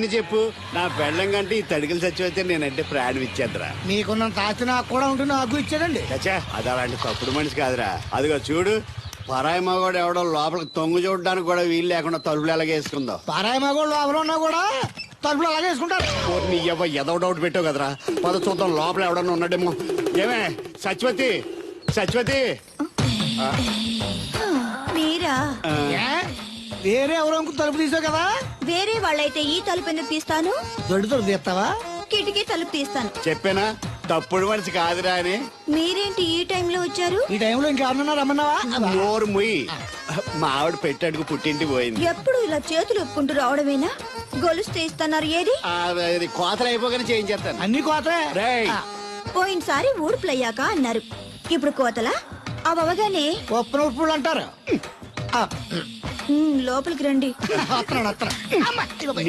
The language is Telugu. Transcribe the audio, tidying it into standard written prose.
చెప్పు నా పెళ్ళం కంటే ఈ తడికలు చచ్చిపోతే నేనంటే ప్రాణం ఇచ్చేద్దరా. మీకున్నంత ఆస్తి నాకు కూడా ఉంటుంది, నాకు ఇచ్చాడండి. చచ్చా అది అలాంటి తప్పుడు మనిషి కాదురా. అదిగో చూడు, పరాయి మగవాడు ఎవడో లోపలికి తొంగు చూడడానికి కూడా వీలు లేకుండా తలుపులు ఎలాగేసుకుందో. పారాయి మగోళ్ళు ఎవరు ఉన్నా కూడా తలుపులు అలాగే వేసుకుంటారు. నీ ఏదో డౌట్ పెట్టావు కదరా. పద చూద్దాం లోపల ఎవడన్నా ఉన్నాడేమో. ఏమే సత్యవతి, సత్యవతి. మీరా? ఏ? వేరే ఎవరో తలుపు తీసావు కదా. వేరే వాళ్ళైతే ఈ తలుపు ఎందుకు తీస్తాను? దొడ్డు తలుపు తీస్తావా? కిటికీ తలుపు తీస్తాను. చెప్పానా తప్పుడు మనిషి కాదురా అని. మీరేంటి ఈ టైంలో వచ్చారు? ఈ టైంలో ఇంకెవరన్నా రమ్మన్నావా? నోరు ముయ్యి. మా ఆవిడ పెట్టాడుకు పుట్టింటి పోయింది. ఎప్పుడు ఇలా చేతులు ఒప్పుకుంటూ రావడమేనా? గొలుస్తే ఇస్తున్నారు ఏది? అది కోతలు అయిపోగానే చేయించేస్తాను. అన్ని కోతే. రేయ్ పోయినసారి ఊడుపులయ్యాక అన్నారు, ఇప్పుడు కోతలా? అవగానే ఉప్పును ఉప్పులు అంటారు. లోపలికి రండి. వస్తున్నాడు, వస్తున్నాడు. అమ్మ, ఇదిగో పోయి.